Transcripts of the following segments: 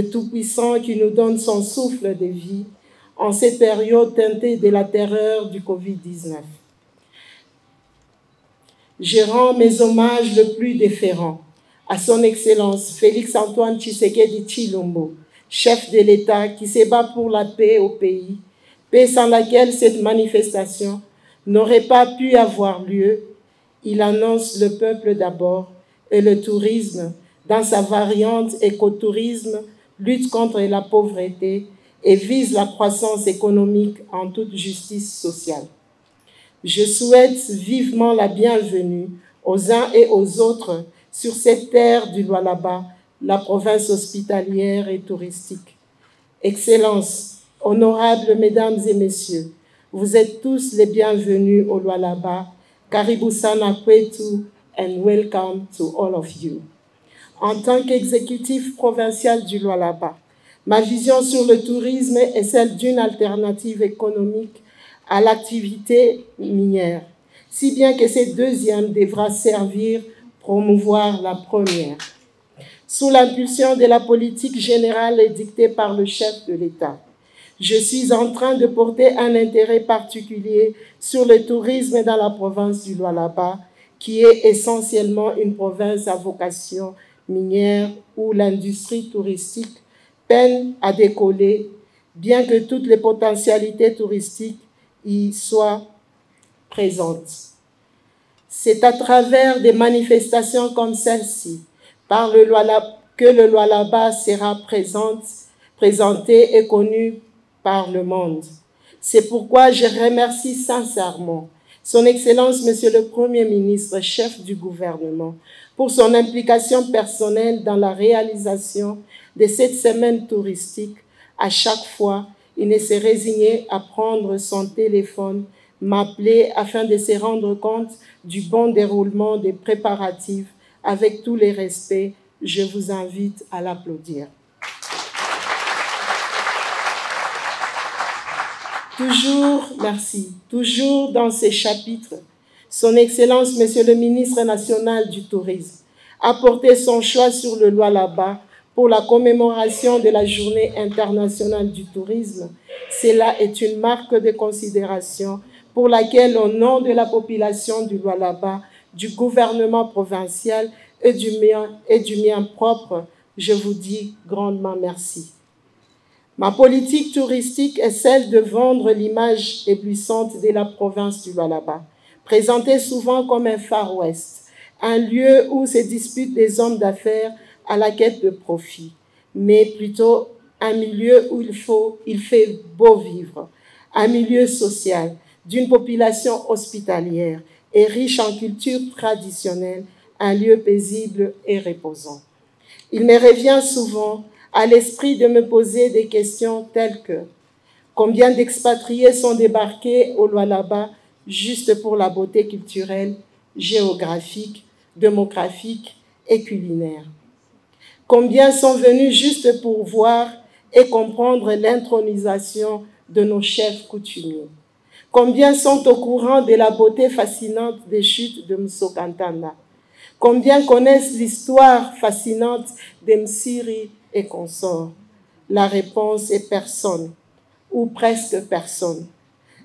le Tout-Puissant qui nous donne son souffle de vie en cette période teintée de la terreur du Covid-19. Je rends mes hommages le plus déférents à son Excellence Félix-Antoine Tshisekedi Tshilombo, chef de l'État qui se bat pour la paix au pays, paix sans laquelle cette manifestation n'aurait pas pu avoir lieu. Il annonce le peuple d'abord et le tourisme dans sa variante écotourisme, lutte contre la pauvreté et vise la croissance économique en toute justice sociale. Je souhaite vivement la bienvenue aux uns et aux autres sur cette terre du Lualaba, la province hospitalière et touristique. Excellences, honorables mesdames et messieurs, vous êtes tous les bienvenus au Lualaba. Karibu sana kwetu and welcome to all of you. En tant qu'exécutif provincial du Lualaba, ma vision sur le tourisme est celle d'une alternative économique à l'activité minière, si bien que cette deuxième devra servir promouvoir la première. Sous l'impulsion de la politique générale dictée par le chef de l'État, je suis en train de porter un intérêt particulier sur le tourisme dans la province du Lualaba, qui est essentiellement une province à vocation minière où l'industrie touristique peine à décoller, bien que toutes les potentialités touristiques y soient présentes. C'est à travers des manifestations comme celle-ci que le Lualaba sera présenté et connu par le monde. C'est pourquoi je remercie sincèrement Son Excellence, Monsieur le Premier ministre, chef du gouvernement, pour son implication personnelle dans la réalisation de cette semaine touristique. À chaque fois, il ne s'est résigné à prendre son téléphone, m'appeler afin de se rendre compte du bon déroulement des préparatifs. Avec tous les respects, je vous invite à l'applaudir. Toujours dans ces chapitres, Son Excellence, Monsieur le ministre national du Tourisme, a porté son choix sur le Lualaba pour la commémoration de la Journée internationale du tourisme. Cela est une marque de considération pour laquelle, au nom de la population du Lualaba, du gouvernement provincial et du mien propre, je vous dis grandement merci. Ma politique touristique est celle de vendre l'image éblouissante de la province du Lualaba, présentée souvent comme un Far West, un lieu où se disputent des hommes d'affaires à la quête de profit, mais plutôt un milieu où il fait beau vivre, un milieu social d'une population hospitalière et riche en culture traditionnelle, un lieu paisible et reposant. Il me revient souvent à l'esprit de me poser des questions telles que combien d'expatriés sont débarqués au Lualaba juste pour la beauté culturelle, géographique, démographique et culinaire? Combien sont venus juste pour voir et comprendre l'intronisation de nos chefs coutumiers? Combien sont au courant de la beauté fascinante des chutes de Msokantanda? Combien connaissent l'histoire fascinante de Msiri et consorts? La réponse est personne, ou presque personne.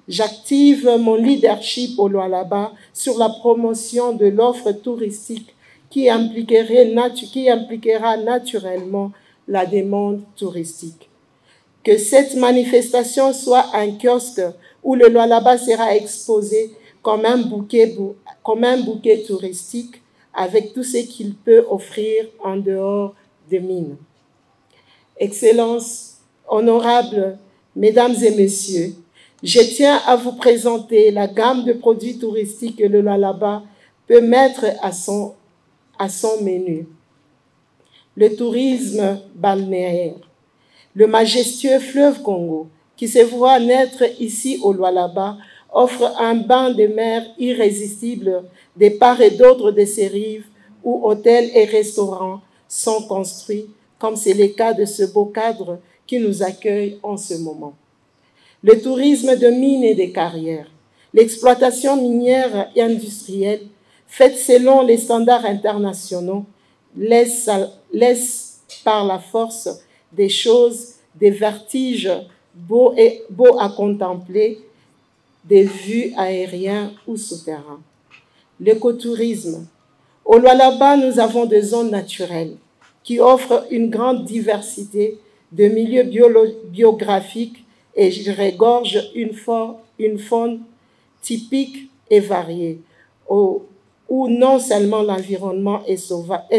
J'active mon leadership au Lualaba sur la promotion de l'offre touristique qui impliquera naturellement la demande touristique. Que cette manifestation soit un kiosque où le Lualaba sera exposé comme un bouquet touristique avec tout ce qu'il peut offrir en dehors des mines. Excellences, honorables mesdames et messieurs, je tiens à vous présenter la gamme de produits touristiques que le Lualaba peut mettre à son menu. Le tourisme balnéaire, le majestueux fleuve Congo, qui se voit naître ici au Lualaba, offre un bain de mer irrésistible de part et d'autre de ses rives où hôtels et restaurants sont construits, comme c'est le cas de ce beau cadre qui nous accueille en ce moment. Le tourisme de mines et de carrières, l'exploitation minière et industrielle, faite selon les standards internationaux, laisse par la force des choses, des vertiges beaux à contempler, des vues aériennes ou souterrains. L'écotourisme. Au Lualaba, nous avons des zones naturelles qui offrent une grande diversité de milieux biographiques et regorgent une faune typique et variée, où non seulement l'environnement est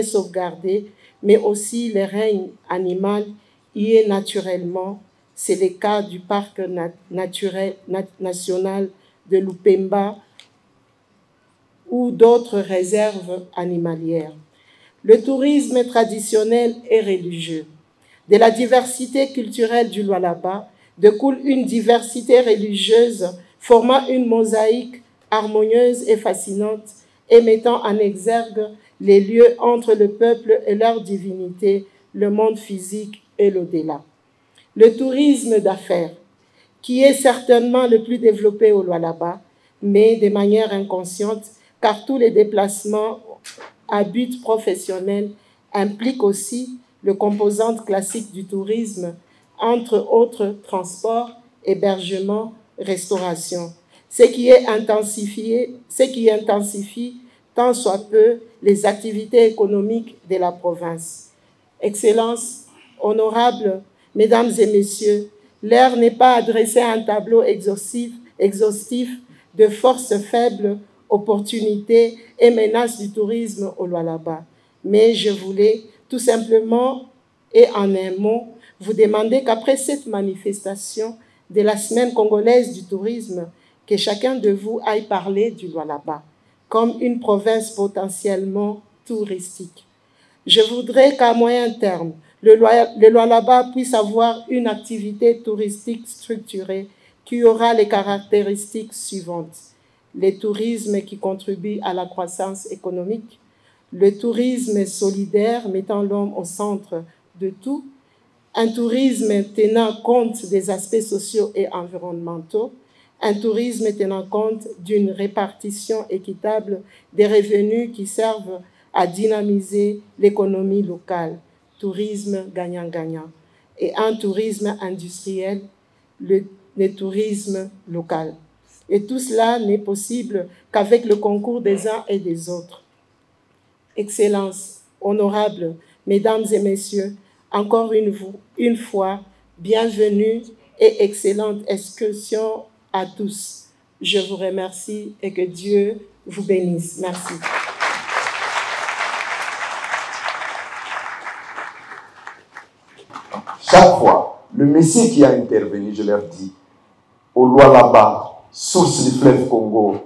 sauvegardé, mais aussi le règne animal y est naturellement. C'est le cas du parc national de Lupemba ou d'autres réserves animalières. Le tourisme traditionnel et religieux. De la diversité culturelle du Lualaba découle une diversité religieuse formant une mosaïque harmonieuse et fascinante et mettant en exergue les lieux entre le peuple et leur divinité, le monde physique et l'au-delà. Le tourisme d'affaires, qui est certainement le plus développé au Lualaba, mais de manière inconsciente, car tous les déplacements à but professionnel impliquent aussi le composante classique du tourisme, entre autres transport, hébergement, restauration, ce qui intensifie tant soit peu les activités économiques de la province. Excellences, honorables, Mesdames et Messieurs, l'heure n'est pas adressée à un tableau exhaustif de forces faibles, opportunités et menaces du tourisme au Lualaba. Mais je voulais tout simplement, et en un mot, vous demander qu'après cette manifestation de la Semaine congolaise du tourisme, que chacun de vous aille parler du Lualaba comme une province potentiellement touristique. Je voudrais qu'à moyen terme, le Lualaba puisse avoir une activité touristique structurée qui aura les caractéristiques suivantes. Le tourisme qui contribue à la croissance économique, le tourisme solidaire mettant l'homme au centre de tout, un tourisme tenant compte des aspects sociaux et environnementaux, un tourisme tenant compte d'une répartition équitable des revenus qui servent à dynamiser l'économie locale, tourisme gagnant-gagnant, et un tourisme industriel, le tourisme local. Et tout cela n'est possible qu'avec le concours des uns et des autres. Excellences, honorables, Mesdames et Messieurs, encore une fois, bienvenue et excellente excursion à tous. Je vous remercie et que Dieu vous bénisse. Merci. Chaque fois, le Messie qui a intervenu, je leur dis, au Lualaba, source du fleuve Congo,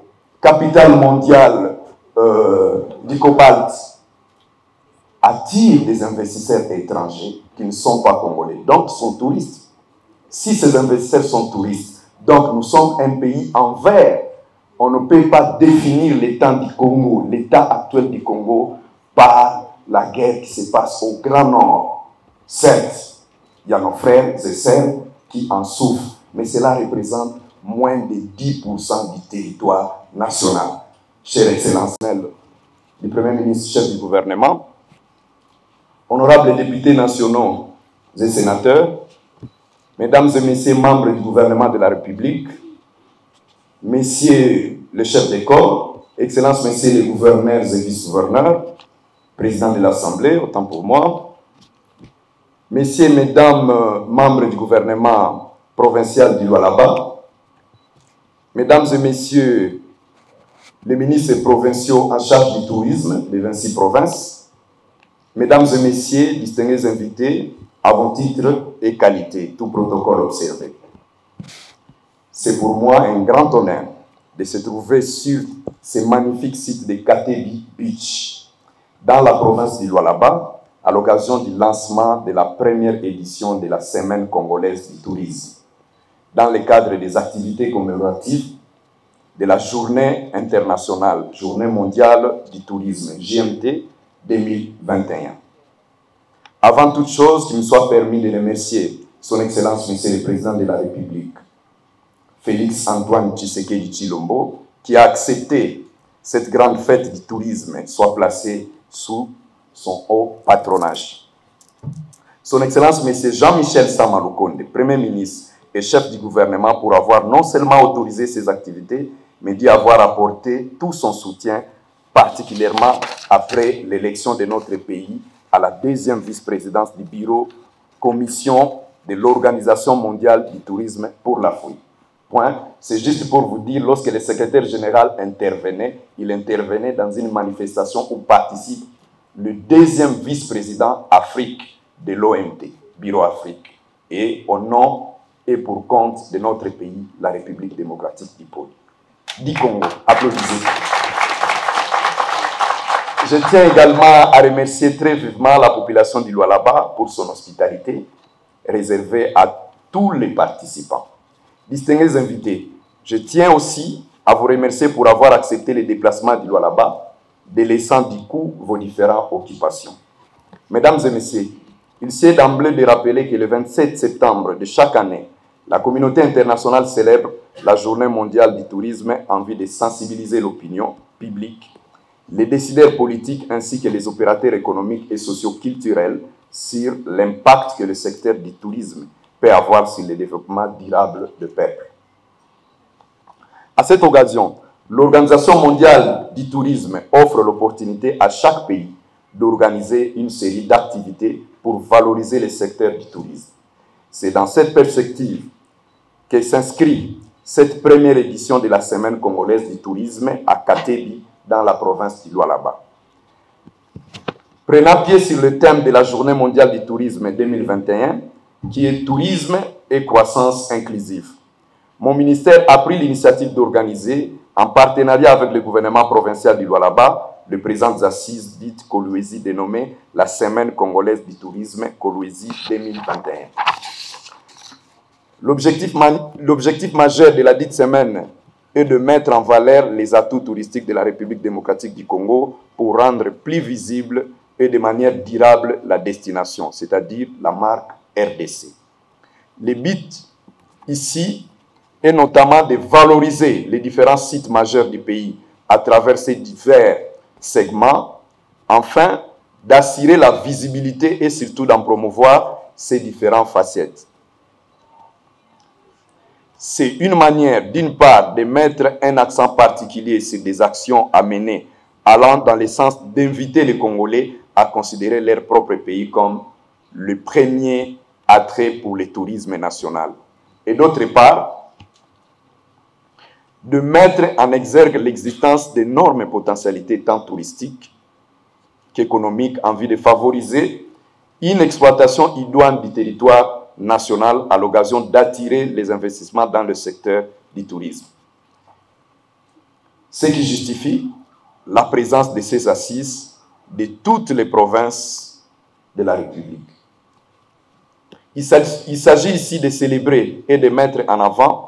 capitale mondiale du cobalt, attire des investisseurs étrangers qui ne sont pas congolais, donc sont touristes. Si ces investisseurs sont touristes, donc nous sommes un pays en vert. On ne peut pas définir l'état du Congo, l'état actuel du Congo, par la guerre qui se passe au Grand Nord. Certes, il y a nos frères et sœurs qui en souffrent, mais cela représente moins de 10% du territoire national. Chère Excellence du Premier ministre, chef du gouvernement, honorables députés nationaux et sénateurs, Mesdames et Messieurs membres du gouvernement de la République, Messieurs le chef d'école, Excellences, Messieurs les gouverneurs et vice-gouverneurs, Président de l'Assemblée, autant pour moi, Messieurs et Mesdames membres du gouvernement provincial du Lualaba, Mesdames et Messieurs les ministres provinciaux en charge du tourisme des 26 provinces, Mesdames et Messieurs, distingués invités, à vos titres et qualités, tout protocole observé. C'est pour moi un grand honneur de se trouver sur ces magnifiques sites de Katebi Beach, dans la province du Lualaba, à l'occasion du lancement de la première édition de la Semaine congolaise du tourisme, dans le cadre des activités commémoratives de la Journée internationale, Journée mondiale du tourisme, JMT 2021. Avant toute chose, qu'il me soit permis de remercier Son Excellence, Monsieur le Président de la République, Félix Antoine Tshisekedi Tshilombo, qui a accepté cette grande fête du tourisme soit placée sous son haut patronage. Son Excellence M. Jean-Michel Sama Lukonde, Premier ministre et chef du gouvernement, pour avoir non seulement autorisé ces activités, mais d'y avoir apporté tout son soutien, particulièrement après l'élection de notre pays à la deuxième vice-présidence du bureau commission de l'Organisation mondiale du tourisme pour l'Afrique. Point. C'est juste pour vous dire, lorsque le secrétaire général intervenait, il intervenait dans une manifestation où participe le deuxième vice-président Afrique de l'OMT, Bureau Afrique, et au nom et pour compte de notre pays, la République démocratique du Congo. Applaudissez. Je tiens également à remercier très vivement la population du Lualaba pour son hospitalité réservée à tous les participants. Distingués invités, je tiens aussi à vous remercier pour avoir accepté les déplacements du Lualaba, délaissant du coup vos différentes occupations. Mesdames et messieurs, il s'est d'emblée de rappeler que le 27 septembre de chaque année, la communauté internationale célèbre la Journée mondiale du tourisme en vue de sensibiliser l'opinion publique, les décideurs politiques ainsi que les opérateurs économiques et socio-culturels sur l'impact que le secteur du tourisme peut avoir sur le développement durable du peuple. À cette occasion, l'Organisation mondiale du tourisme offre l'opportunité à chaque pays d'organiser une série d'activités pour valoriser le secteur du tourisme. C'est dans cette perspective que s'inscrit cette première édition de la Semaine congolaise du tourisme à Katebi, dans la province du Lualaba. Prenant pied sur le thème de la Journée mondiale du tourisme 2021, qui est tourisme et croissance inclusive, mon ministère a pris l'initiative d'organiser, en partenariat avec le gouvernement provincial du Lualaba, le présent des assises dites Kolwezi, dénommée la Semaine congolaise du tourisme Kolwezi 2021. L'objectif majeur de la dite semaine est de mettre en valeur les atouts touristiques de la République démocratique du Congo pour rendre plus visible et de manière durable la destination, c'est-à-dire la marque RDC. Le but ici est notamment de valoriser les différents sites majeurs du pays à travers ces divers segments, afin d'assurer la visibilité et surtout d'en promouvoir ces différentes facettes. C'est une manière, d'une part, de mettre un accent particulier sur des actions à mener allant dans le sens d'inviter les Congolais à considérer leur propre pays comme le premier attrait pour le tourisme national. Et d'autre part, de mettre en exergue l'existence d'énormes potentialités tant touristiques qu'économiques en vue de favoriser une exploitation idoine du territoire national à l'occasion d'attirer les investissements dans le secteur du tourisme. Ce qui justifie la présence de ces assises de toutes les provinces de la République. Il s'agit ici de célébrer et de mettre en avant-plan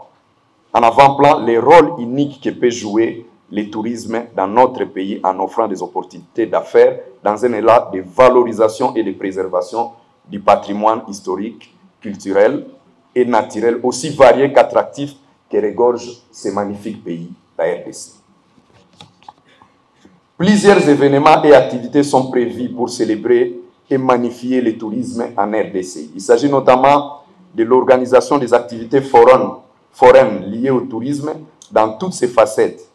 les rôles uniques que peut jouer le tourisme dans notre pays en offrant des opportunités d'affaires dans un élan de valorisation et de préservation du patrimoine historique, culturel et naturel aussi varié qu'attractif que regorge ce magnifique pays, la RDC. Plusieurs événements et activités sont prévus pour célébrer et magnifier le tourisme en RDC. Il s'agit notamment de l'organisation des activités foraines liées au tourisme dans toutes ses facettes.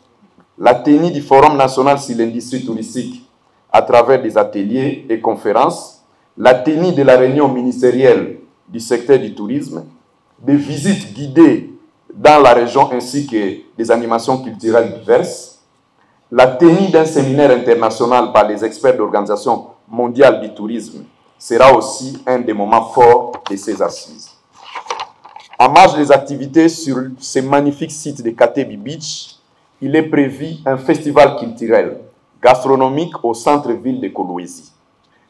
La tenue du Forum national sur l'industrie touristique à travers des ateliers et conférences, la tenue de la réunion ministérielle du secteur du tourisme, des visites guidées dans la région ainsi que des animations culturelles diverses, la tenue d'un séminaire international par les experts de l'Organisation mondiale du tourisme sera aussi un des moments forts de ces assises. En marge des activités sur ces magnifiques sites de Katebi Beach, il est prévu un festival culturel gastronomique au centre-ville de Kolwezi.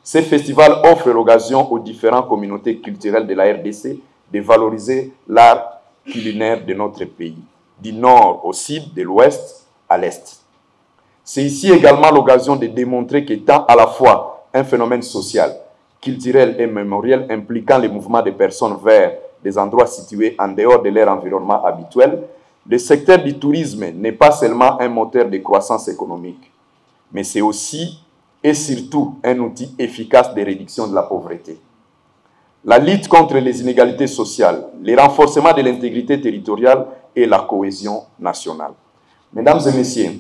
Ce festival offre l'occasion aux différentes communautés culturelles de la RDC de valoriser l'art culinaire de notre pays, du nord au sud, de l'ouest à l'est. C'est ici également l'occasion de démontrer qu'étant à la fois un phénomène social, culturel et mémoriel impliquant les mouvements de personnes vers des endroits situés en dehors de leur environnement habituel, le secteur du tourisme n'est pas seulement un moteur de croissance économique, mais c'est aussi et surtout un outil efficace de réduction de la pauvreté. la lutte contre les inégalités sociales, le renforcement de l'intégrité territoriale et la cohésion nationale. Mesdames et messieurs,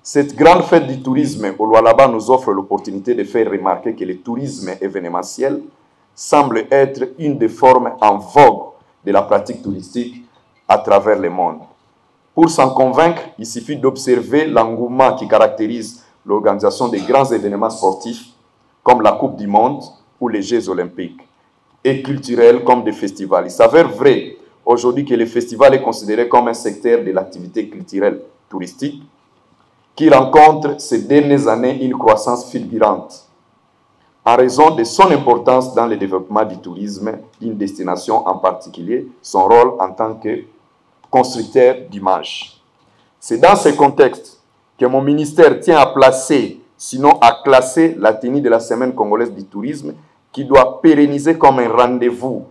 cette grande fête du tourisme au Lualaba nous offre l'opportunité de faire remarquer que le tourisme événementiel semble être une des formes en vogue de la pratique touristique à travers le monde. Pour s'en convaincre, il suffit d'observer l'engouement qui caractérise l'organisation de grands événements sportifs comme la Coupe du Monde ou les Jeux Olympiques, et culturels comme des festivals. Il s'avère vrai aujourd'hui que le festival est considéré comme un secteur de l'activité culturelle touristique qui rencontre ces dernières années une croissance fulgurante en raison de son importance dans le développement du tourisme d'une destination en particulier, son rôle en tant que constructeur d'images. C'est dans ce contexte que mon ministère tient à placer, sinon à classer, la tenue de la Semaine congolaise du tourisme qui doit pérenniser comme un rendez-vous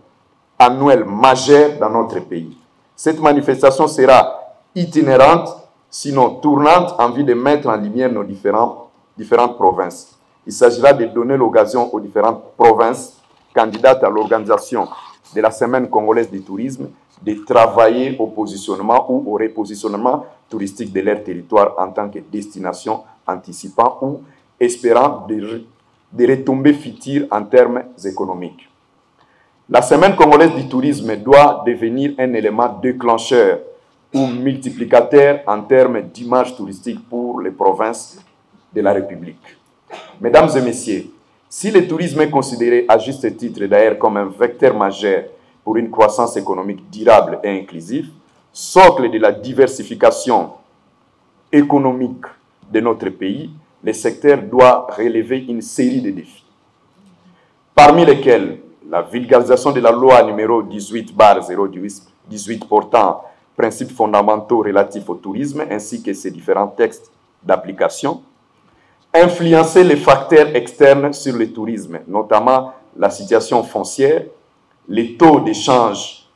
annuel majeur dans notre pays. Cette manifestation sera itinérante, sinon tournante, en vue de mettre en lumière nos différentes provinces. Il s'agira de donner l'occasion aux différentes provinces candidates à l'organisation de la Semaine congolaise du tourisme de travailler au positionnement ou au repositionnement touristique de leur territoire en tant que destination anticipant ou espérant des retombées futures en termes économiques. La Semaine congolaise du tourisme doit devenir un élément déclencheur ou multiplicateur en termes d'image touristique pour les provinces de la République. Mesdames et messieurs, si le tourisme est considéré à juste titre d'ailleurs comme un vecteur majeur pour une croissance économique durable et inclusive, socle de la diversification économique de notre pays, le secteur doit relever une série de défis, parmi lesquels la vulgarisation de la loi numéro 18/018 portant principes fondamentaux relatifs au tourisme ainsi que ses différents textes d'application, influencer les facteurs externes sur le tourisme, notamment la situation foncière, les taux d'échange,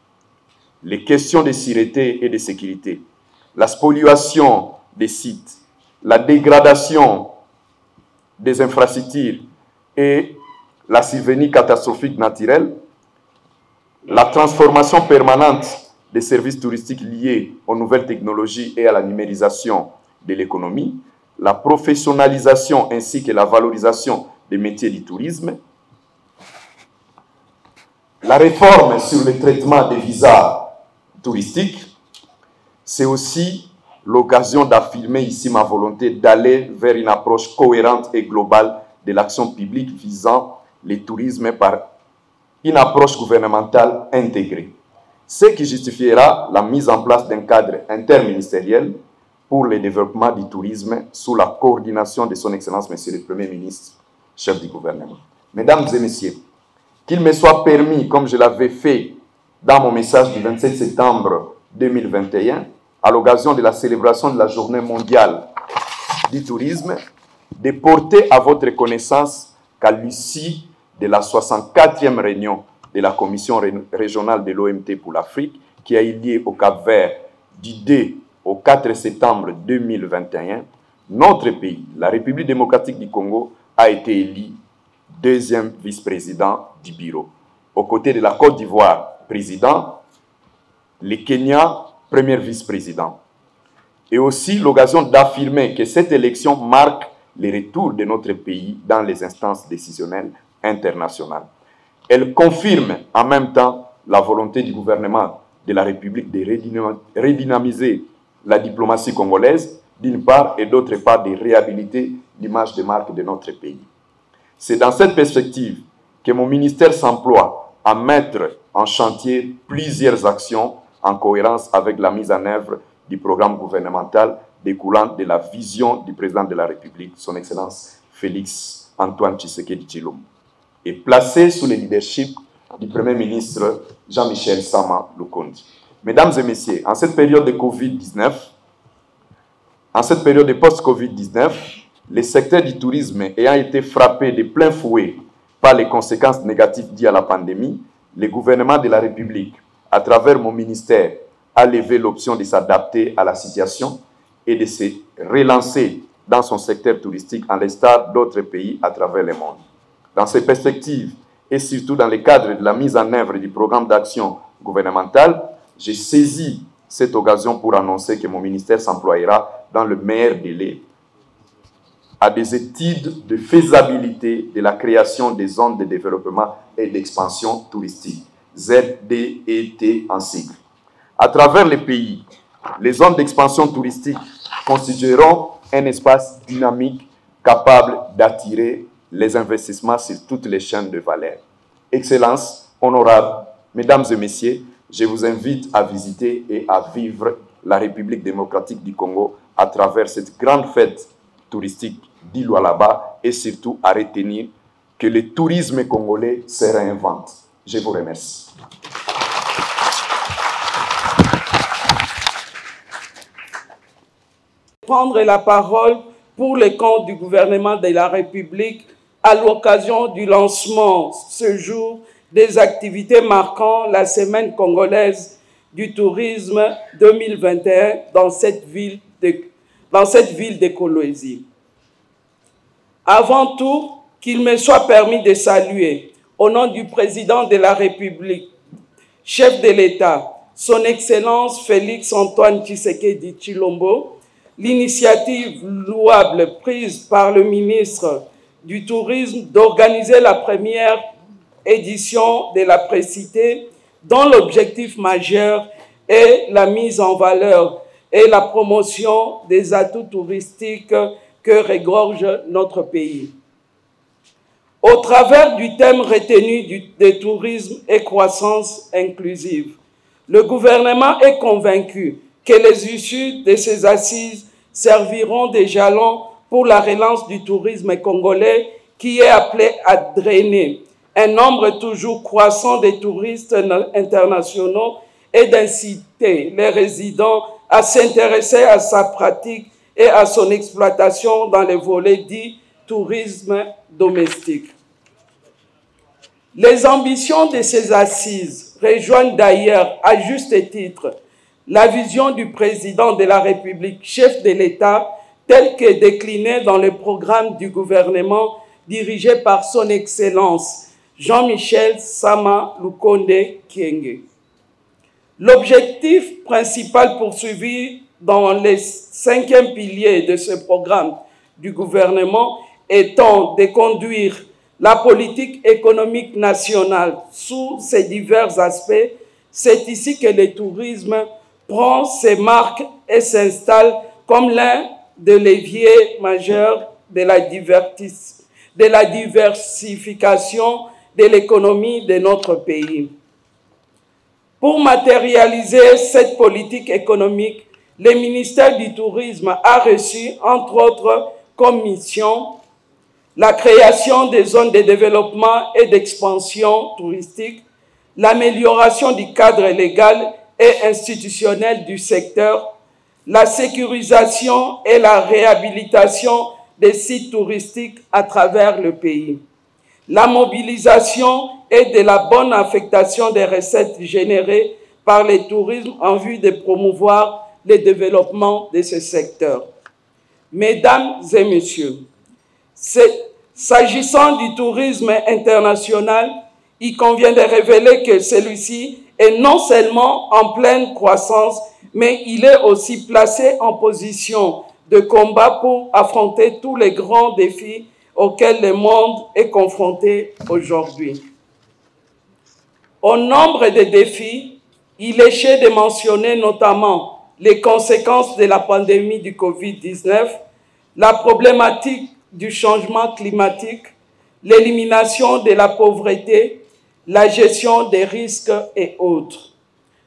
les questions de sûreté et de sécurité, la spoliation des sites, la dégradation des infrastructures et la survenue catastrophique naturelle, la transformation permanente des services touristiques liés aux nouvelles technologies et à la numérisation de l'économie, la professionnalisation ainsi que la valorisation des métiers du tourisme, la réforme sur le traitement des visas touristiques. C'est aussi l'occasion d'affirmer ici ma volonté d'aller vers une approche cohérente et globale de l'action publique visant le tourisme par une approche gouvernementale intégrée, ce qui justifiera la mise en place d'un cadre interministériel pour le développement du tourisme sous la coordination de son Excellence, Monsieur le Premier ministre, chef du gouvernement. Mesdames et messieurs, qu'il me soit permis, comme je l'avais fait dans mon message du 27 septembre 2021, à l'occasion de la célébration de la Journée mondiale du tourisme, de porter à votre connaissance qu'à l'issue de la 64e réunion de la Commission régionale de l'OMT pour l'Afrique, qui a eu lieu au Cap-Vert du 2 au 4 septembre 2021, notre pays, la République démocratique du Congo, a été élu deuxième vice-président du bureau. Aux côtés de la Côte d'Ivoire, président, le Kenya, premier vice-président. Et aussi l'occasion d'affirmer que cette élection marque le retour de notre pays dans les instances décisionnelles internationales. Elle confirme en même temps la volonté du gouvernement de la République de redynamiser la diplomatie congolaise, d'une part, et d'autre part, de réhabiliter l'image de marque de notre pays. C'est dans cette perspective que mon ministère s'emploie à mettre en chantier plusieurs actions en cohérence avec la mise en œuvre du programme gouvernemental découlant de la vision du président de la République, son Excellence Félix Antoine Tshisekedi Tshilombo, et placé sous le leadership du Premier ministre Jean-Michel Sama Lukonde. Mesdames et messieurs, en cette période de Covid-19, en cette période de post-Covid-19, le secteur du tourisme ayant été frappé de plein fouet par les conséquences négatives liées à la pandémie, le gouvernement de la République, à travers mon ministère, a levé l'option de s'adapter à la situation et de se relancer dans son secteur touristique en l'instar d'autres pays à travers le monde. Dans ces perspectives et surtout dans le cadre de la mise en œuvre du programme d'action gouvernemental, j'ai saisi cette occasion pour annoncer que mon ministère s'employera dans le meilleur délai à des études de faisabilité de la création des zones de développement et d'expansion touristique, ZDET en sigle. À travers les pays, les zones d'expansion touristique constitueront un espace dynamique capable d'attirer les investissements sur toutes les chaînes de valeur. Excellences, honorables, mesdames et messieurs, je vous invite à visiter et à vivre la République démocratique du Congo à travers cette grande fête touristique d'Ilualaba et surtout à retenir que le tourisme congolais se réinvente. Je vous remercie. Prendre la parole pour le compte du gouvernement de la République à l'occasion du lancement ce jour des activités marquant la Semaine congolaise du tourisme 2021 dans cette ville de Kolwezi. Avant tout, qu'il me soit permis de saluer, au nom du président de la République, chef de l'État, son Excellence Félix-Antoine Tshisekedi Tshilombo, l'initiative louable prise par le ministre du Tourisme d'organiser la première édition de la précitée, dont l'objectif majeur est la mise en valeur et la promotion des atouts touristiques que regorge notre pays. Au travers du thème retenu de tourisme et croissance inclusive, le gouvernement est convaincu que les issues de ces assises serviront de jalons pour la relance du tourisme congolais qui est appelé à drainer un nombre toujours croissant de touristes internationaux et d'inciter les résidents à s'intéresser à sa pratique et à son exploitation dans les volets dits tourisme domestique. Les ambitions de ces assises rejoignent d'ailleurs à juste titre la vision du président de la République, chef de l'État, telle que déclinée dans le programme du gouvernement dirigé par son Excellence Jean-Michel Sama Lukonde Kyenge. L'objectif principal poursuivi dans les 5e piliers de ce programme du gouvernement étant de conduire la politique économique nationale sous ses divers aspects, c'est ici que le tourisme prend ses marques et s'installe comme l'un des leviers majeurs de la diversification de l'économie de notre pays. Pour matérialiser cette politique économique, le ministère du Tourisme a reçu, entre autres, comme mission la création des zones de développement et d'expansion touristique, l'amélioration du cadre légal et institutionnel du secteur, la sécurisation et la réhabilitation des sites touristiques à travers le pays, la mobilisation et de la bonne affectation des recettes générées par le tourisme en vue de promouvoir le développement de ce secteur. Mesdames et messieurs, s'agissant du tourisme international, il convient de révéler que celui-ci est non seulement en pleine croissance, mais il est aussi placé en position de combat pour affronter tous les grands défis auxquels le monde est confronté aujourd'hui. Au nombre de défis, il est cher de mentionner notamment les conséquences de la pandémie du Covid-19, la problématique du changement climatique, l'élimination de la pauvreté, la gestion des risques et autres.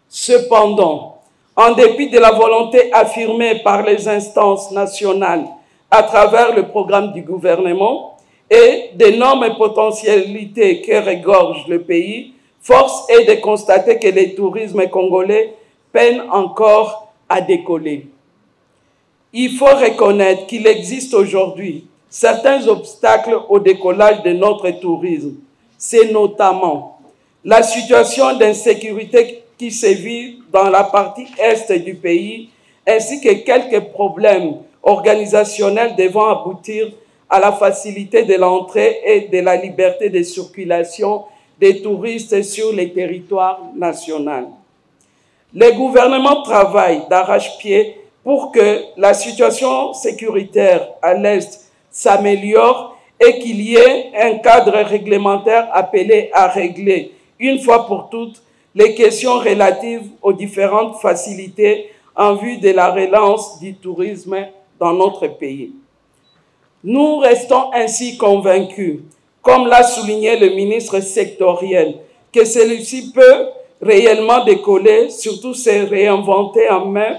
Cependant, en dépit de la volonté affirmée par les instances nationales à travers le programme du gouvernement et d'énormes potentialités que regorge le pays, force est de constater que le tourisme congolais peine encore à décoller. Il faut reconnaître qu'il existe aujourd'hui certains obstacles au décollage de notre tourisme. C'est notamment la situation d'insécurité qui sévit dans la partie est du pays, ainsi que quelques problèmes organisationnels devant aboutir à la facilité de l'entrée et de la liberté de circulation des touristes sur les territoires nationaux. Les gouvernements travaillent d'arrache-pied pour que la situation sécuritaire à l'Est s'améliore et qu'il y ait un cadre réglementaire appelé à régler une fois pour toutes les questions relatives aux différentes facilités en vue de la relance du tourisme dans notre pays. Nous restons ainsi convaincus, comme l'a souligné le ministre sectoriel, que celui-ci peut réellement décoller, surtout se réinventer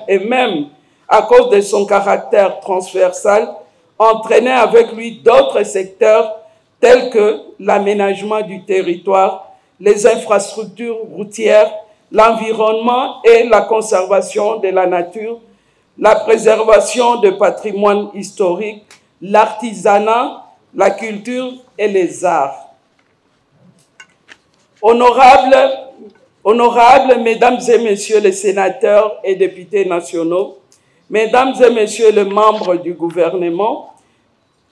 et même à cause de son caractère transversal, entraîner avec lui d'autres secteurs tels que l'aménagement du territoire, les infrastructures routières, l'environnement et la conservation de la nature, la préservation de patrimoine historique, l'artisanat, la culture et les arts. Honorables mesdames et messieurs les sénateurs et députés nationaux, mesdames et messieurs les membres du gouvernement,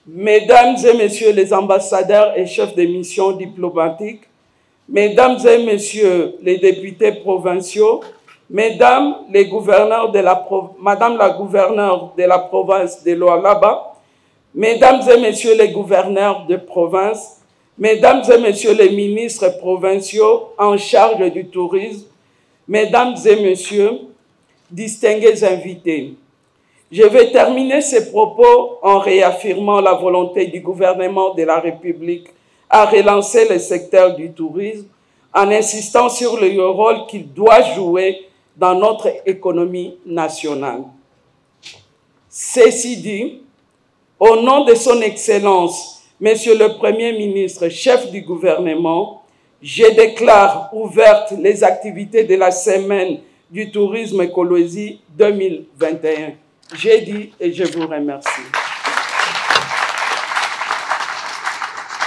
mesdames et messieurs les ambassadeurs et chefs de mission diplomatiques, mesdames et messieurs les députés provinciaux, mesdames les gouverneurs de madame la gouverneure de la province de Lualaba, mesdames et messieurs les gouverneurs de province, mesdames et messieurs les ministres provinciaux en charge du tourisme, mesdames et messieurs, distingués invités. Je vais terminer ces propos en réaffirmant la volonté du gouvernement de la République à relancer le secteur du tourisme en insistant sur le rôle qu'il doit jouer dans notre économie nationale. Ceci dit, au nom de son Excellence, Monsieur le Premier ministre, chef du gouvernement, je déclare ouvertes les activités de la semaine du tourisme Ekolwezi 2021. J'ai dit et je vous remercie.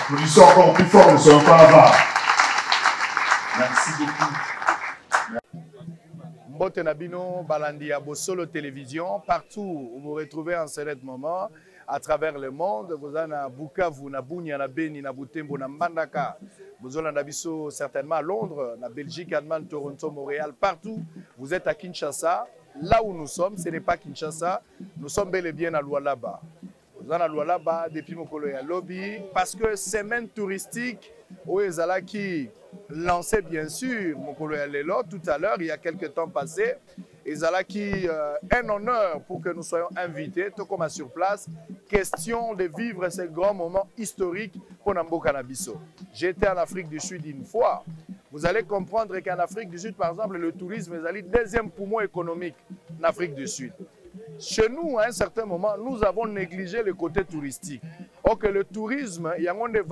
Applaudissons encore plus fort, ne soyons pas avares. Merci beaucoup. Mbote Nabino, Balandi à Bosolo Télévision, partout où vous retrouvez en ce moment, à travers le monde, vous êtes à Bukavu, na Bunia, na Beni, na Butembo, na Mbandaka, vous êtes à Nabiso, certainement à Londres, na Belgique, Allemagne, Toronto, Montréal, partout. Vous êtes à Kinshasa, là où nous sommes, ce n'est pas Kinshasa, nous sommes bel et bien à Lualaba. Vous êtes à Lualaba depuis Mokolo ya Lobby, parce que semaine touristique, où Ezala qui lançait bien sûr Mokolo ya Lelo tout à l'heure, il y a quelques temps passés. Ezala qui un honneur pour que nous soyons invités, tout comme sur place. Question de vivre ces grands moments historiques pour Namboka Nabiso. J'étais en Afrique du Sud une fois. Vous allez comprendre qu'en Afrique du Sud, par exemple, le tourisme est le deuxième poumon économique en Afrique du Sud. Chez nous, à un certain moment, nous avons négligé le côté touristique. Or que le tourisme, il y a une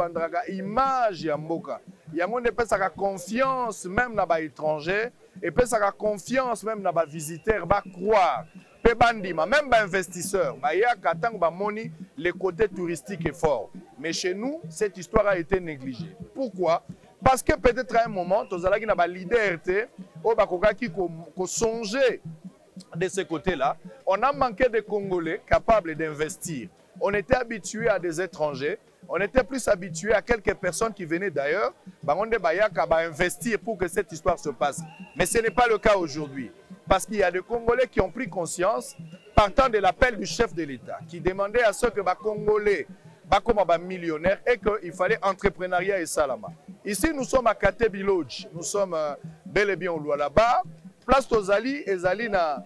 image de Mboka. Il y a une confiance même dans les étrangers et puis ça a confiance même dans les visiteurs, bah croire. Même les investisseurs, le côté touristique est fort. Mais chez nous, cette histoire a été négligée. Pourquoi? Parce que peut-être à un moment, nous avons une leader qui a songé de ce côté-là. On a manqué de Congolais capables d'investir. On était habitué à des étrangers. On était plus habitué à quelques personnes qui venaient d'ailleurs, investir pour que cette histoire se passe. Mais ce n'est pas le cas aujourd'hui. Parce qu'il y a des Congolais qui ont pris conscience, partant de l'appel du chef de l'État, qui demandait à ceux que les Congolais soient millionnaires et qu'il fallait entrepreneuriat et salama. Ici, nous sommes à Katebi Lodge. Nous sommes bel et bien au Lualaba. Place Tozali, Ezali na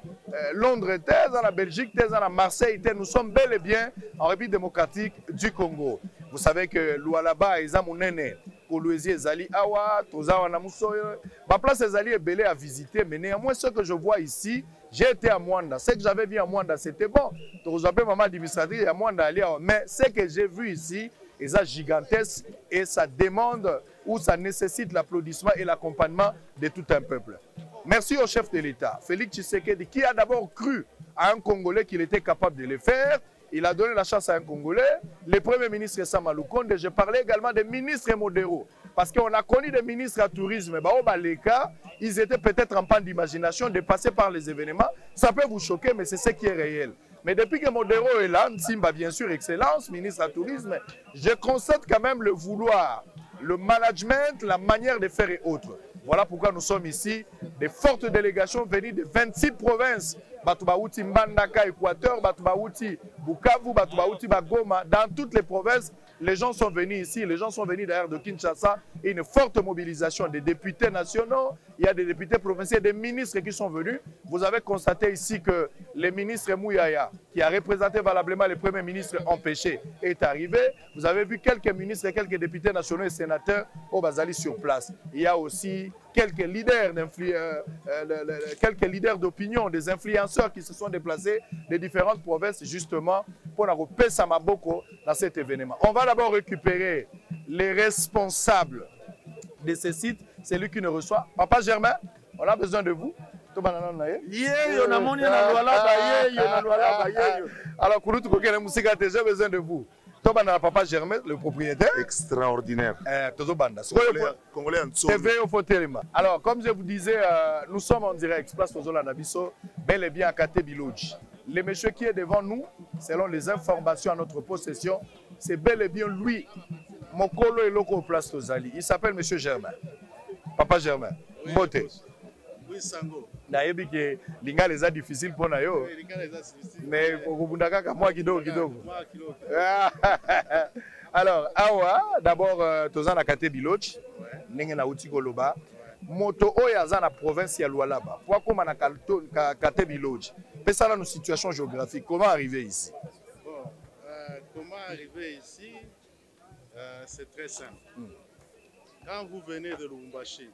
Londres, na Belgique, na Marseille, nous sommes bel et bien en République démocratique du Congo. Vous savez que Lualaba, Ezamounene, Kolwezi, Ezali, Awa, Tozawa, Namusoyo, ma place Ezali est belle à visiter, mais néanmoins, ce que je vois ici, j'ai été à Mwanda. Ce que j'avais vu à Mwanda, c'était bon. Tozawa, maman administratrice à Mwanda, mais ce que j'ai vu ici, est gigantesque et ça demande ou ça nécessite l'applaudissement et l'accompagnement de tout un peuple. Merci au chef de l'État, Félix Tshisekedi, qui a d'abord cru à un Congolais qu'il était capable de le faire. Il a donné la chance à un Congolais. Le Premier ministre Sama Lukonde, je parlais également des ministres modéraux. Parce qu'on a connu des ministres à tourisme, ils étaient peut-être en panne d'imagination, dépassés par les événements. Ça peut vous choquer, mais c'est ce qui est réel. Mais depuis que Modero est là, Simba, bien sûr, Excellence, ministre à tourisme, je constate quand même le vouloir le management, la manière de faire et autres. Voilà pourquoi nous sommes ici, des fortes délégations venues de 26 provinces. Batoubaouti Mbandaka, Équateur, Batoubaouti Bukavu, Batoubaouti Bagoma. Dans toutes les provinces, les gens sont venus ici. Les gens sont venus d'ailleurs de Kinshasa. Et une forte mobilisation des députés nationaux. Il y a des députés provinciaux, des ministres qui sont venus. Vous avez constaté ici que le ministre Mouyaya, qui a représenté valablement le premier ministre empêché, est arrivé. Vous avez vu quelques ministres et quelques députés nationaux et sénateurs au Bazali sur place. Il y a aussi quelques leaders d'opinion, des influenceurs qui se sont déplacés des différentes provinces justement pour repérer Samaboko dans cet événement. On va d'abord récupérer les responsables de ce site. C'est lui qui nous reçoit. Papa Germain, on a besoin de vous. Alors, j'ai besoin de vous. Papa Germain, le propriétaire. Extraordinaire. Alors, comme je vous disais, nous sommes en direct, Place Ozola Nabiso, bel et bien à Kate Bilodji. Le monsieur qui est devant nous, selon les informations à notre possession, c'est bel et bien lui, Mokolo et Loko Place Ozali. Il s'appelle monsieur Germain. Papa Germain. Oui, Beauté. Oui, Sango. Nayebi ke linga les a difficile pour na yo. Mais okubundaka ka moi kidogo kidogo. Alors, awa d'abord tozana Kate Bilodji. Ndenge na uti koloba. Moto oyaza na province ya Lualaba. Pour comment na Kate Bilodji. Pesa là nos situations géographiques. Comment arriver ici? Bon, comment arriver ici? C'est très simple. Quand vous venez de Lubumbashi,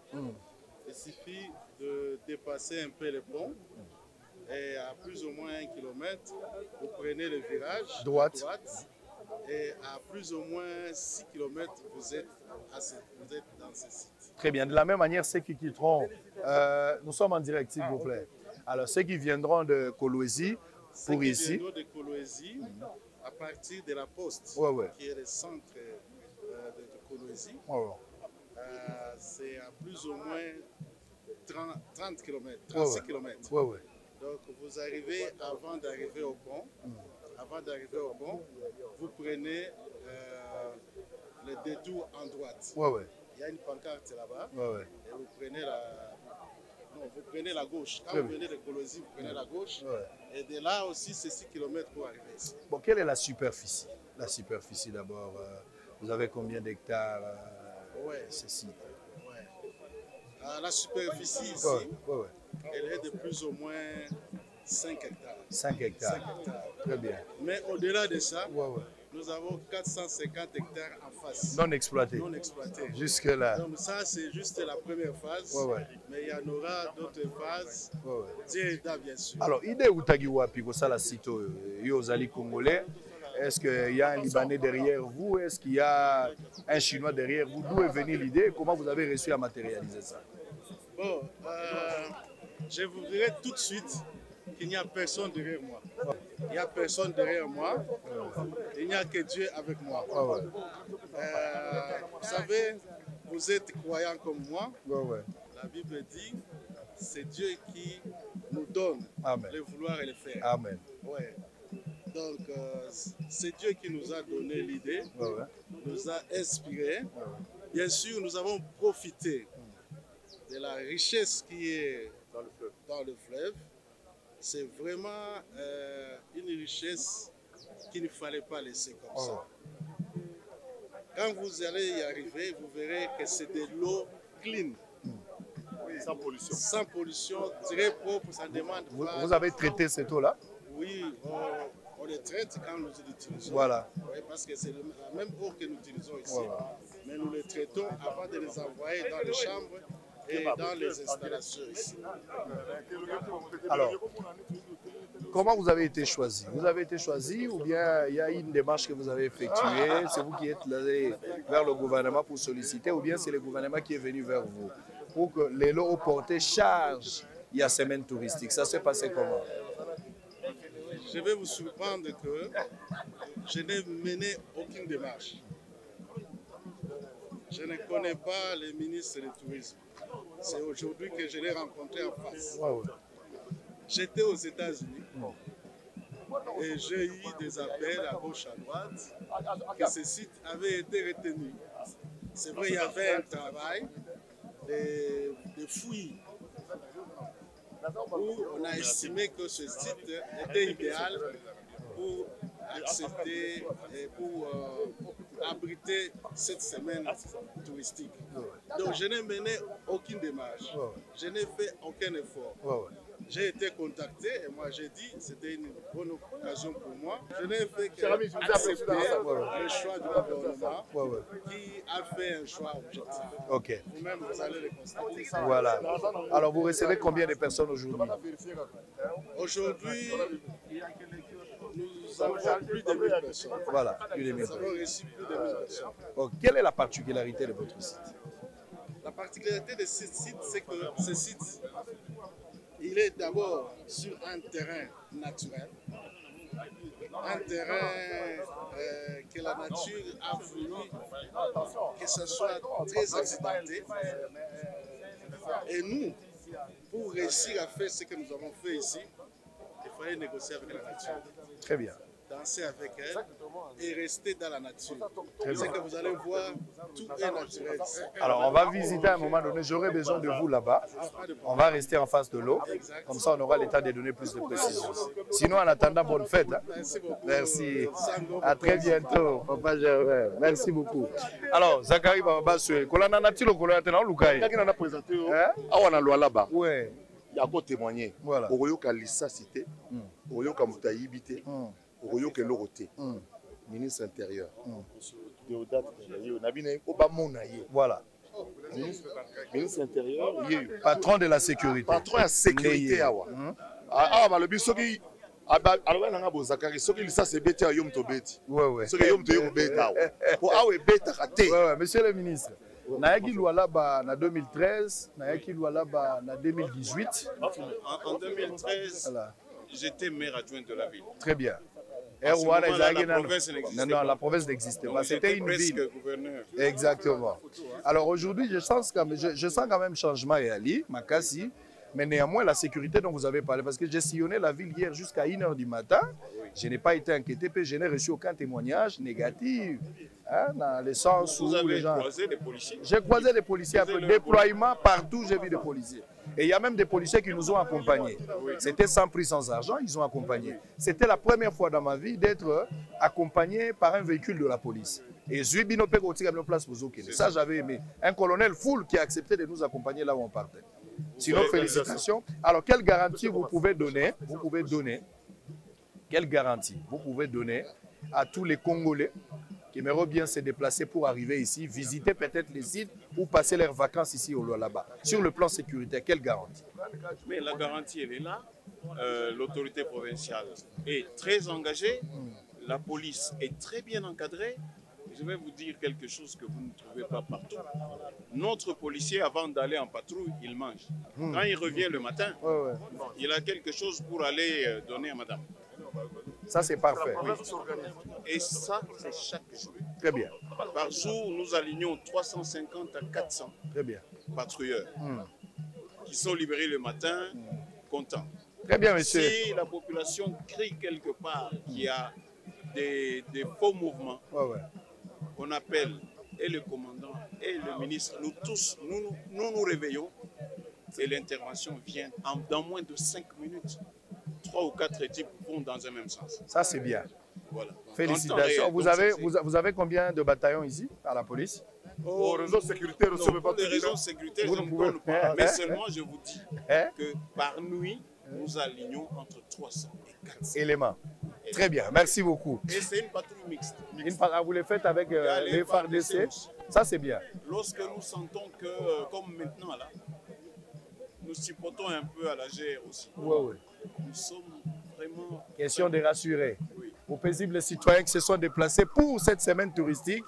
il suffit de dépasser un peu le pont et à plus ou moins 1 kilomètre, vous prenez le virage droite. Et à plus ou moins 6 km, vous êtes dans ce site. Très bien. De la même manière, ceux qui quitteront, nous sommes en direct, s'il vous plaît. Alors, ceux qui viendront de Kolwezi pour ici. Ceux qui viendront de Kolwezi, à partir de la Poste, qui est le centre de Kolwezi, c'est à plus ou moins 30 km, 36 km. Donc, vous arrivez avant d'arriver au pont. Avant d'arriver au pont, vous prenez le détour en droite. Il y a une pancarte là-bas. Et vous prenez vous prenez la gauche. Quand vous venez de Kolwezi, vous prenez la gauche. Et de là aussi, c'est 6 km pour arriver ici. Bon, quelle est la superficie? La superficie d'abord, vous avez combien d'hectares ce site? La superficie ici, elle est de plus ou moins 5 hectares. 5 hectares. 5 hectares. Très bien. Mais au-delà de ça, nous avons 450 hectares en face. Non exploités. Non exploités. Jusque-là. Donc ça, c'est juste la première phase. Mais il y en aura d'autres phases. Bien sûr. Alors, idée où Tagiwa Pigosala Sito, Yozali Congolais, est-ce qu'il y a un Libanais derrière vous? Est-ce qu'il y a un Chinois derrière vous? D'où est venue l'idée? Comment vous avez réussi à matérialiser ça? Bon, je vous dirai tout de suite qu'il n'y a personne derrière moi. Il n'y a personne derrière moi. Il n'y a que Dieu avec moi. Vous savez, vous êtes croyants comme moi. La Bible dit, c'est Dieu qui nous donne le vouloir et le faire. Amen. Donc, c'est Dieu qui nous a donné l'idée, nous a inspiré. Bien sûr, nous avons profité de la richesse qui est dans le fleuve. C'est vraiment une richesse qu'il ne fallait pas laisser comme ça. Quand vous allez y arriver, vous verrez que c'est de l'eau clean. Sans pollution. Sans pollution, très propre, ça demande pas... Vous avez traité cette eau-là? Oui, on les traite quand nous l'utilisons. Oui, parce que c'est la même eau que nous utilisons ici. Mais nous les traitons avant de les envoyer dans les chambres et dans les installations ici. Alors, comment vous avez été choisi? Vous avez été choisi ou bien il y a une démarche que vous avez effectuée? C'est vous qui êtes allé vers le gouvernement pour solliciter ou bien c'est le gouvernement qui est venu vers vous pour que les lots portent charge? Il y a semaine touristique. Ça s'est passé comment? Je vais vous surprendre que je n'ai mené aucune démarche. Je ne connais pas le ministre du Tourisme. C'est aujourd'hui que je l'ai rencontré en face. J'étais aux États-Unis et j'ai eu des appels à gauche à droite que ce site avait été retenu. c'est vrai, il y avait un travail de fouilles où on a estimé que ce site était idéal pour accepter et pour abriter cette semaine touristique. Donc je n'ai mené aucune démarche, je n'ai fait aucun effort. J'ai été contacté et moi j'ai dit que c'était une bonne occasion pour moi. Je n'ai fait qu'accepter le choix du gouvernement qui a fait un choix objectif. Ok. Vous-même, vous allez le constater. Voilà. Alors, vous recevez combien de personnes aujourd'hui? Aujourd'hui, nous avons plus de 1000 personnes. Voilà, plus de 1000 Nous avons reçu plus de 1000 personnes. Oh, quelle est la particularité de votre site? La particularité de ce site, c'est que ce site, il est d'abord sur un terrain naturel, un terrain que la nature a voulu que ce soit très accidenté. Et nous, pour réussir à faire ce que nous avons fait ici, il fallait négocier avec la nature. Très bien. Danser avec elle et rester dans la nature. C'est que vous allez voir, tout est naturel. Alors, on va visiter à un moment donné. J'aurai besoin de vous là-bas. On va rester en face de l'eau. Comme ça, on aura le temps de donner plus de précision. Sinon, en attendant, bonne fête. Hein? Merci beaucoup. Merci. À très bientôt. Papa Gervais. Merci beaucoup. Alors, Zachary Baba, Kolana Natilo, Kolana Tena, Lukai. Qui en a présenté? Ah, on a loi là-bas. Ouais. Il y a quoi témoigner? Voilà. Oroyoka Lissa Cité, Oroyoka Moutaïbité, Oroyoka Loroté, ministre intérieur. Voilà. Ministre intérieur, Patron de la sécurité. patron de la sécurité. Ah, bah le bisoki. Alors, on a beau Zakari, ce qui c'est bêta yom to bêti. Ouais. Ce qui yom to yom bêta. Pour ah ouais bêta raté. Ouais, monsieur le ministre. Naïki Loualaba en 2013, Naïki Loualaba en 2018. En 2013, voilà. J'étais maire adjoint de la ville. Très bien. La province n'existait pas. Non, la province n'existait pas. C'était une ville. Gouverneur. Exactement. Alors aujourd'hui, je sens quand même changement et Ali, Makassi. Mais néanmoins, la sécurité dont vous avez parlé, parce que j'ai sillonné la ville hier jusqu'à 1 h du matin, je n'ai pas été inquiété, puis je n'ai reçu aucun témoignage négatif, hein, dans le sens où les gens... croisé des policiers? J'ai croisé des policiers, un peu déploiement, partout j'ai vu des policiers. Et il y a même des policiers qui nous ont accompagnés. C'était sans prix, sans argent, ils ont accompagné. C'était la première fois dans ma vie d'être accompagné par un véhicule de la police. Et Zuibino Pego place pour Zokene. Ça, j'avais aimé. Un colonel full qui a accepté de nous accompagner là où on partait. Sinon, félicitations. Alors, quelle garantie vous pouvez donner? Quelle garantie vous pouvez donner à tous les Congolais qui aimeraient bien se déplacer pour arriver ici, visiter peut-être les sites ou passer leurs vacances ici au Lualaba? Sur le plan sécuritaire, quelle garantie? Mais la garantie, elle est là. L'autorité provinciale est très engagée. La police est très bien encadrée. Je vais vous dire quelque chose que vous ne trouvez pas partout. Notre policier, avant d'aller en patrouille, il mange. Quand il revient le matin, il a quelque chose pour aller donner à madame. Ça, c'est parfait. Oui. Et ça, c'est chaque jour. Très bien. Par jour, nous alignons 350 à 400 Très bien. patrouilleurs qui sont libérés le matin, contents. Très bien, monsieur. Si la population crie quelque part qu'il y a des faux mouvements, on appelle et le commandant et le ministre, nous tous, nous réveillons et l'intervention vient dans moins de 5 minutes. 3 ou 4 types vont dans un même sens. Ça, c'est bien. Voilà. Félicitations. Vous avez combien de bataillons ici, à la police? Pour raisons sécuritaires, pour des raisons sécuritaires, je ne peux pas. Mais seulement, je vous dis que par nuit, nous alignons entre 300 et 400 éléments. Très bien, merci beaucoup. Et c'est une patrouille mixte. Vous les faites avec les FARDC. Ça, c'est bien. Lorsque nous sentons que, comme maintenant, là, nous supportons un peu à la GR aussi. Nous sommes vraiment... Question de rassurer aux paisibles citoyens qui se sont déplacés pour cette semaine touristique,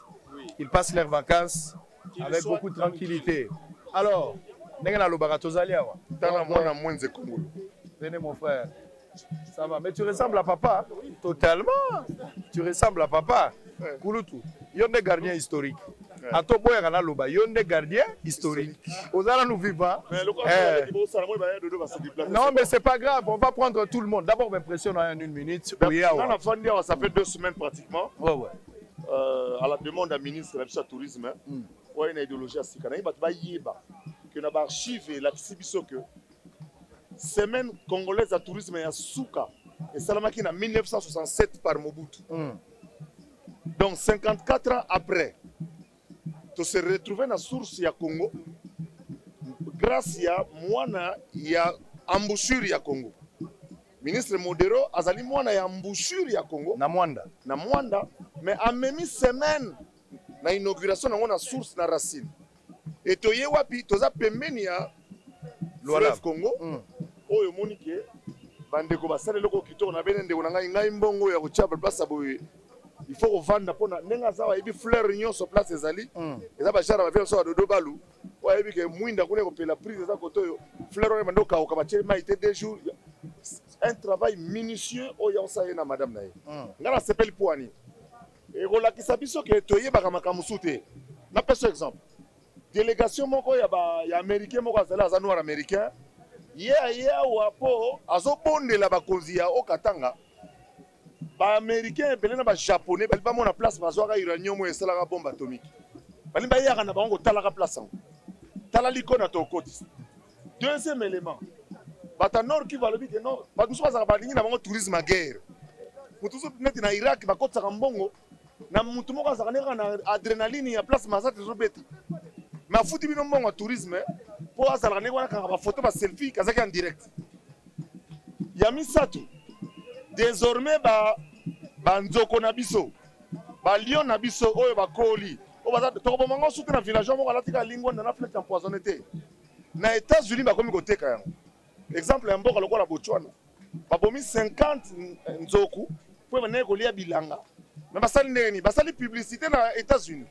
ils passent leurs vacances avec beaucoup de tranquillité. Alors, venez mon frère. Ça va, mais tu ressembles à papa. Totalement. Tu ressembles à papa. Kouloutou, il y a des gardiens historiques. À Tobo, il y a des gardiens historiques. Aux allants nous vivants. Non, mais c'est pas grave. On va prendre tout le monde. D'abord, m'impressionne en 1 minute. Ça fait 2 semaines pratiquement. À la demande d'un ministre de la tourisme, ouais une idéologie asika na bato ba yeba que na ba archive la kibiso que semaine congolaise à tourisme ya suka et salamaki na 1967 par Mobutu. Donc 54 ans après to se retrouver na source ya Congo grâce ya mwana ya embouchure ya Congo. Ministre Modero azali mwana ya embouchure ya Congo na Mwanda mais a même semaine na inauguration na source na racine et toye wapi toza pembeni ya fleuve Congo oyo monike bandeko basale loko kitoko na bene ndeko na ngai mbongo ya kotia place boye il faut revendre pona nenga za wa ibi fleur nyonso place ezali eza ba jara ba velo so dodo balu wa ibi ke mwinda kune ko pela prise za kotoyo fleur oyo mandoka ko batie maite 2 jours. Un travail minutieux au Yansaye na madame nae. Ngala s'appelle Pouani. Et voilà qui s'abisso que toye bakamaka musute. Na peso exemple. Délégation moko ya américain moko azala za noir américain. Ya wapo azobondela bakonzi ya okatanga. Ba américain belena ba japonais bali ba mona place bazwaka uranium esala ka bombe atomique. Bali ba yaka na bango talaka place. Tala likona to koti. Deuxième élément. Bata nord qui va le dire non ba tout ça ba lingi na bango tourisme à guerre mutu so net na Irak ba kotsa mbongo na mutu moko za kana na adrénaline ya place masate zo beta ma futi bino mbongo tourisme po azala ne wana ka ba photo ba selfie kazaki en direct ya misatu désormais ba nzoko na biso ba lion na biso oyo ba koli o ba to ko bango soutenir na village moko alatika lingo na flèche empoisonnée te na États-Unis ba komi koteka yango. Exemple, un mboka lokola Botswana. Babomi 50 nzoku pour venir kolia bilanga. Mais basali neni, basali publicité na États-Unis.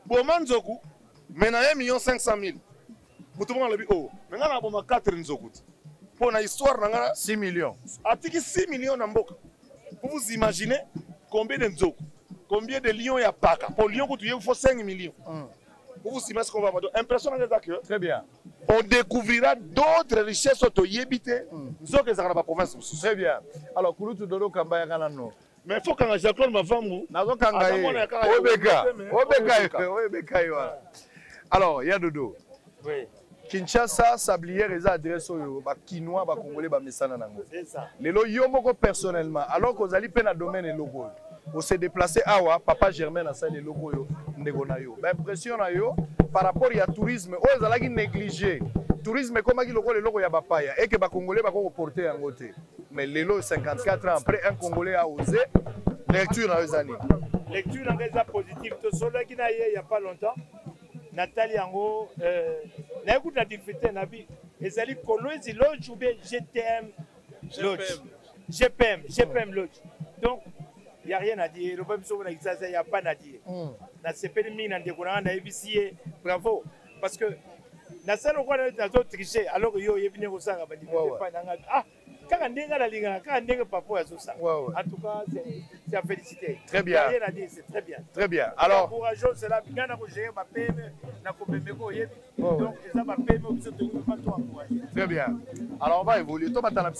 Boma nzoku, mais na 1,5 million. Mutu mo lobi oh, mais ngana boma 4 nzoku. Pour na histoire na 6 millions. Atiki 6 millions na mboka. Pour vous imaginer combien de nzoku, combien de lions ya paka. Pour lion il faut 5 millions. Pour vous imaginer ce qu'on va faire. Impressionnant que très bien. On découvrira d'autres richesses auto-yébité. Nous sommes dans la province. Très bien. Alors, Kouloutou Dodo Kambaya Kanano. Mais il faut que Jacques ma femme. Alors, il y a Dodo. Oui. Kinshasa, Sablière, ils adressent aux Kinois, aux Congolais, aux Messana. C'est ça. Les Yomoko personnellement, alors que vous allez peine à domaine et logo. Vous se déplacez à Papa Germain a salle les logos Ndegonayo. Impression par rapport au tourisme, vous allez négliger. Tourisme comme il le logo ya Bapaya et que les Congolais vont porter en côté. Mais les lots 54 ans après, un Congolais a osé lecture dans les années. Lecture dans les positive. Tout cela qui n'a il n'y a pas longtemps. Nathalie Ango, n'a écouté la difficulté Nabi. Et ça dit Kolwezi Lodge ou bien GTM Lodge. GPM Lodge. Donc il n'y a rien à dire. Le problème c'est qu'il n'y a pas à dire. Dans ces pays, dans des courants, dans les bravo. Parce que dans ce qu'on a triché, alors qu'il y a venu au sang, ah, quand on est dans la ligne, quand on est pas pour ça. En tout cas, c'est à féliciter. Très bien. Il n'y a rien à dire, c'est très bien. Très bien. Alors, courageux, c'est là, bien à gérer ma PME, donc, ça va PME, c'est tout le monde. Très bien. Alors, on va évoluer. Toi, maintenant,